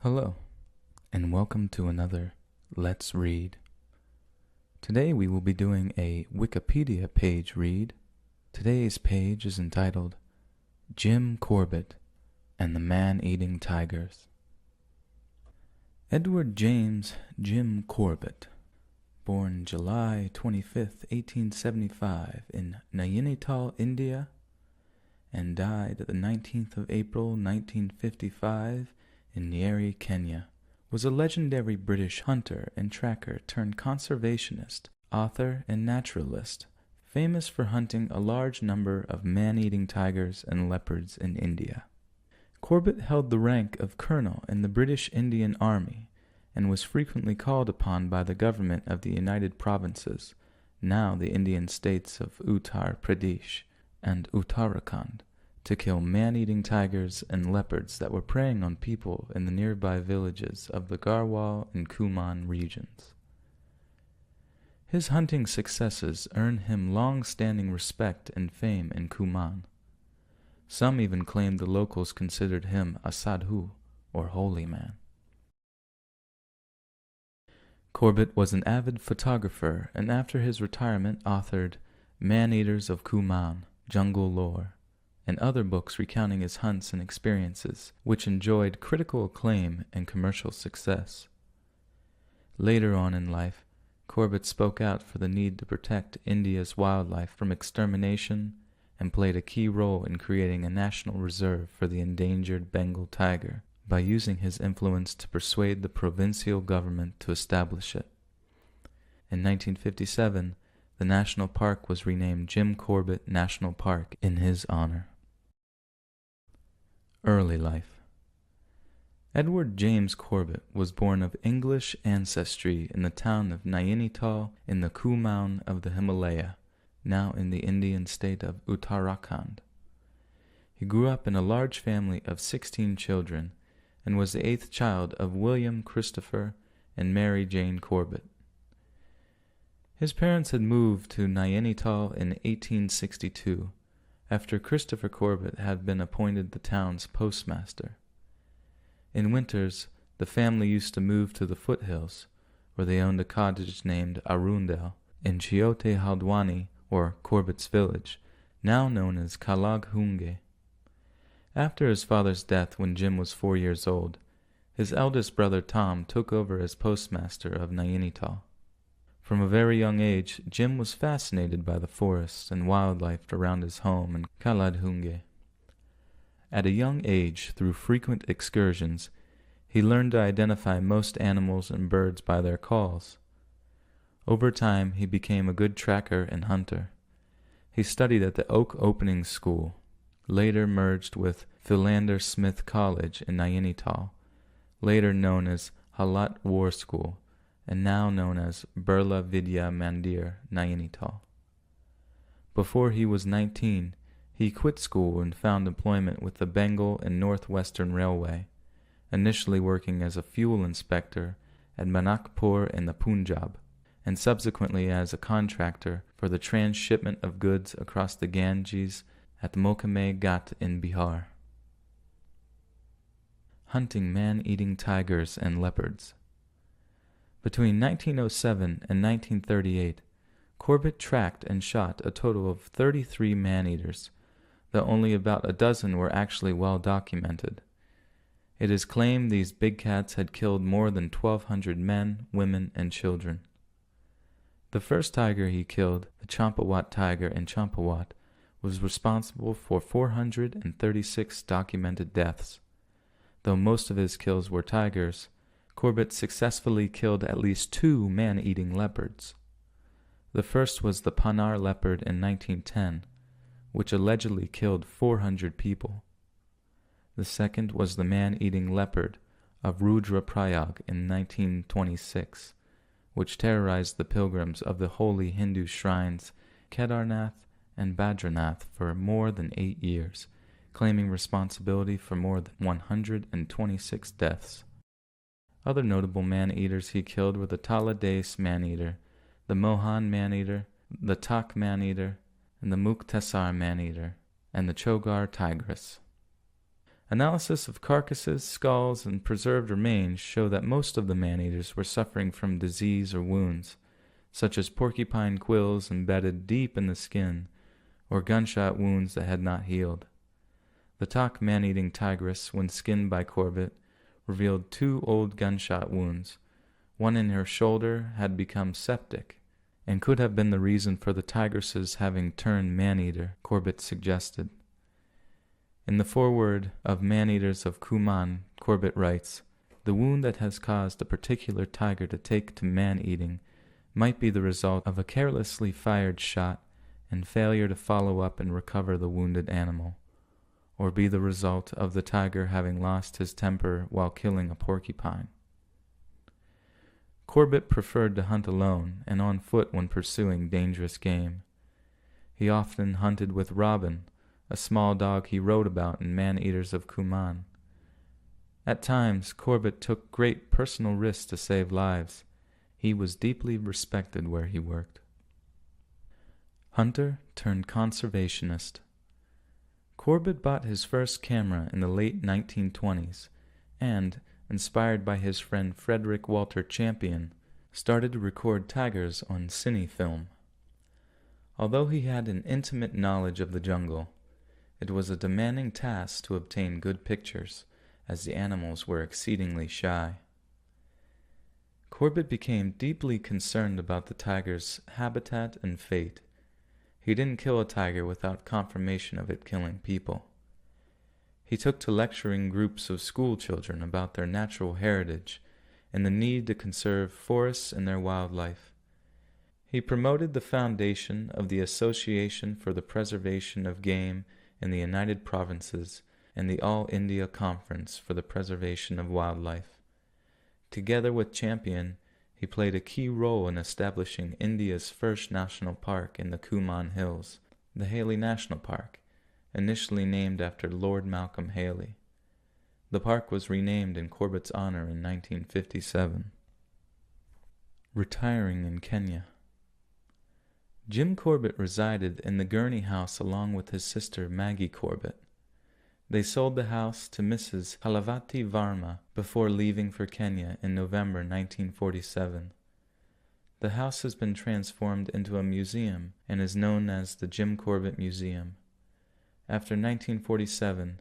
Hello, and welcome to another Let's Read. Today we will be doing a Wikipedia page read. Today's page is entitled Jim Corbett and the Man-Eating Tigers. Edward James Jim Corbett, born July 25th, 1875 in Nainital, India, and died the 19th of April, 1955 in Nyeri, Kenya, was a legendary British hunter and tracker turned conservationist, author, and naturalist, famous for hunting a large number of man-eating tigers and leopards in India. Corbett held the rank of colonel in the British Indian Army and was frequently called upon by the government of the United Provinces, now the Indian states of Uttar Pradesh and Uttarakhand, to kill man-eating tigers and leopards that were preying on people in the nearby villages of the Garhwal and Kumaon regions. His hunting successes earned him long-standing respect and fame in Kumaon. Some even claimed the locals considered him a sadhu, or holy man. Corbett was an avid photographer, and after his retirement authored Man-Eaters of Kumaon, Jungle Lore, and other books recounting his hunts and experiences, which enjoyed critical acclaim and commercial success. Later on in life, Corbett spoke out for the need to protect India's wildlife from extermination and played a key role in creating a national reserve for the endangered Bengal tiger by using his influence to persuade the provincial government to establish it. In 1957, the national park was renamed Jim Corbett National Park in his honor. Early life. Edward James Corbett was born of English ancestry in the town of Nainital in the Kumaon of the Himalaya, now in the Indian state of Uttarakhand. He grew up in a large family of 16 children and was the eighth child of William Christopher and Mary Jane Corbett. His parents had moved to Nainital in 1862, after Christopher Corbett had been appointed the town's postmaster. In winters, the family used to move to the foothills, where they owned a cottage named Arundel in Chiote Haldwani, or Corbett's village, now known as Kalaghunge. After his father's death when Jim was 4 years old, his eldest brother Tom took over as postmaster of Nainital. From a very young age, Jim was fascinated by the forests and wildlife around his home in Kalaghunge. At a young age, through frequent excursions, he learned to identify most animals and birds by their calls. Over time, he became a good tracker and hunter. He studied at the Oak Opening School, later merged with Philander Smith College in Nainital, later known as Halat War School, and now known as Birla Vidya Mandir, Nainital. Before he was 19, he quit school and found employment with the Bengal and Northwestern Railway, initially working as a fuel inspector at Manakpur in the Punjab, and subsequently as a contractor for the transshipment of goods across the Ganges at the Mokame Ghat in Bihar. Hunting man-eating tigers and leopards. Between 1907 and 1938, Corbett tracked and shot a total of 33 man-eaters, though only about a dozen were actually well documented. It is claimed these big cats had killed more than 1,200 men, women, and children. The first tiger he killed, the Champawat tiger in Champawat, was responsible for 436 documented deaths. Though most of his kills were tigers, Corbett successfully killed at least 2 man-eating leopards. The first was the Panar leopard in 1910, which allegedly killed 400 people. The second was the man-eating leopard of Rudraprayag in 1926, which terrorized the pilgrims of the holy Hindu shrines Kedarnath and Badranath for more than 8 years, claiming responsibility for more than 126 deaths. Other notable man-eaters he killed were the Talades man-eater, the Mohan man-eater, the Tak man-eater, and the Muktasar man-eater, and the Chogar tigress. Analysis of carcasses, skulls, and preserved remains show that most of the man-eaters were suffering from disease or wounds, such as porcupine quills embedded deep in the skin, or gunshot wounds that had not healed. The Tok man-eating tigress, when skinned by Corbett, revealed 2 old gunshot wounds. One in her shoulder had become septic, and could have been the reason for the tigress's having turned man-eater, Corbett suggested. In the foreword of Man-Eaters of Kuman, Corbett writes, "The wound that has caused a particular tiger to take to man-eating might be the result of a carelessly fired shot and failure to follow up and recover the wounded animal, or be the result of the tiger having lost his temper while killing a porcupine." Corbett preferred to hunt alone and on foot when pursuing dangerous game. He often hunted with Robin, a small dog he wrote about in Man-Eaters of Kuman. At times, Corbett took great personal risks to save lives. He was deeply respected where he worked. Hunter turned conservationist. Corbett bought his first camera in the late 1920s and, inspired by his friend Frederick Walter Champion, started to record tigers on cine film. Although he had an intimate knowledge of the jungle, it was a demanding task to obtain good pictures, as the animals were exceedingly shy. Corbett became deeply concerned about the tiger's habitat and fate. He didn't kill a tiger without confirmation of it killing people. He took to lecturing groups of school children about their natural heritage and the need to conserve forests and their wildlife. He promoted the foundation of the Association for the Preservation of Game in the United Provinces and the All India Conference for the Preservation of Wildlife. Together with Champion, he played a key role in establishing India's first national park in the Kuman Hills, the Haley National Park, initially named after Lord Malcolm Haley. The park was renamed in Corbett's honor in 1957. Retiring in Kenya. Jim Corbett resided in the Gurney house along with his sister Maggie Corbett. They sold the house to Mrs. Halavati Varma before leaving for Kenya in November 1947. The house has been transformed into a museum and is known as the Jim Corbett Museum. After 1947,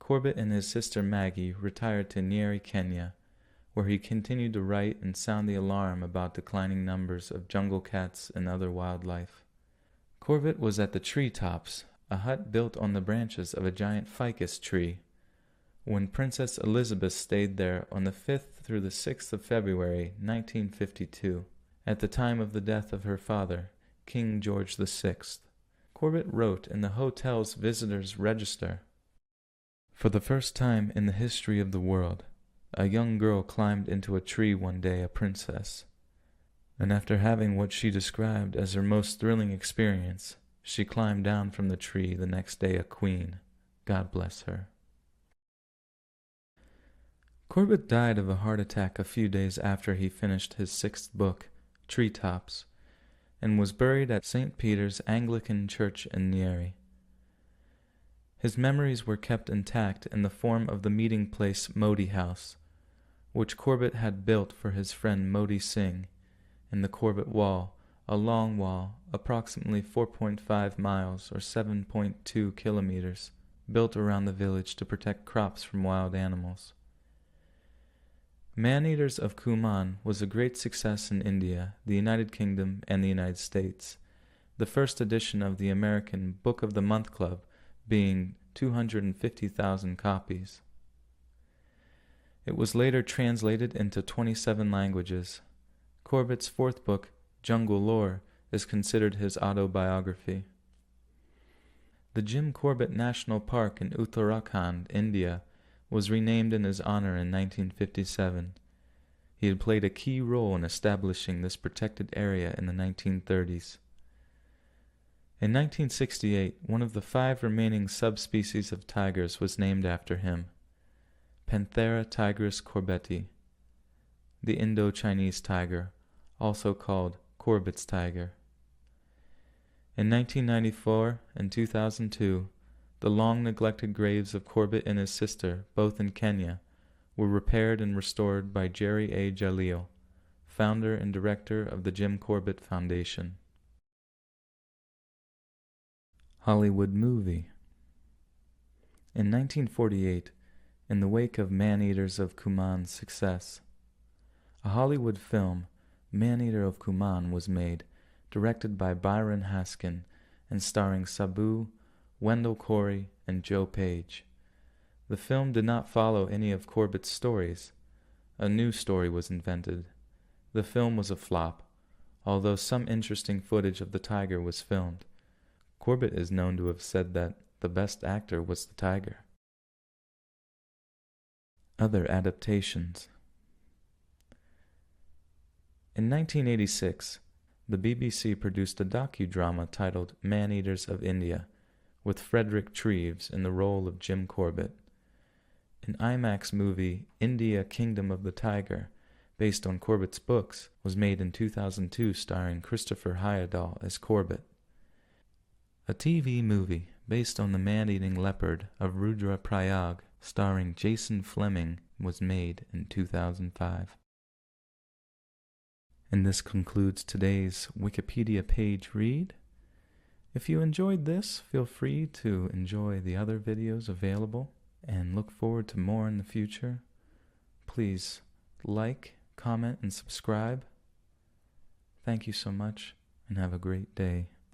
Corbett and his sister Maggie retired to Nyeri, Kenya, where he continued to write and sound the alarm about declining numbers of jungle cats and other wildlife. Corbett was at the treetops, a hut built on the branches of a giant ficus tree, when Princess Elizabeth stayed there on the 5th through the 6th of February, 1952, at the time of the death of her father, King George VI. Corbett wrote in the hotel's visitors' register, "For the first time in the history of the world, a young girl climbed into a tree one day a princess, and after having what she described as her most thrilling experience, she climbed down from the tree the next day a queen. God bless her." Corbett died of a heart attack a few days after he finished his 6th book, Treetops, and was buried at St. Peter's Anglican Church in Nyeri. His memories were kept intact in the form of the meeting place Modi House, which Corbett had built for his friend Modi Singh, in the Corbett Wall, a long wall, approximately 4.5 miles or 7.2 kilometers, built around the village to protect crops from wild animals. Man-Eaters of Kuman was a great success in India, the United Kingdom, and the United States, the first edition of the American Book of the Month Club being 250,000 copies. It was later translated into 27 languages. Corbett's 4th book, Jungle Lore, is considered his autobiography. The Jim Corbett National Park in Uttarakhand, India, was renamed in his honor in 1957. He had played a key role in establishing this protected area in the 1930s. In 1968, one of the 5 remaining subspecies of tigers was named after him, Panthera tigris corbetti, the Indo-Chinese tiger, also called Corbett's tiger. In 1994 and 2002, The long-neglected graves of Corbett and his sister, both in Kenya, were repaired and restored by Jerry A. Jalil, founder and director of the Jim Corbett Foundation. Hollywood movie. In 1948, in the wake of Man-Eaters of Kuman's success, a Hollywood film, Man-Eater of Kuman, was made, directed by Byron Haskin and starring Sabu, Wendell Corey, and Joe Page. The film did not follow any of Corbett's stories. A new story was invented. The film was a flop, although some interesting footage of the tiger was filmed. Corbett is known to have said that the best actor was the tiger. Other adaptations. In 1986, the BBC produced a docudrama titled Man-Eaters of India, with Frederick Treves in the role of Jim Corbett. An IMAX movie, India Kingdom of the Tiger, based on Corbett's books, was made in 2002 starring Christopher Heyerdahl as Corbett. A TV movie based on the man-eating leopard of Rudraprayag, starring Jason Fleming, was made in 2005. And this concludes today's Wikipedia page read. If you enjoyed this, feel free to enjoy the other videos available and look forward to more in the future. Please like, comment, and subscribe. Thank you so much, and have a great day.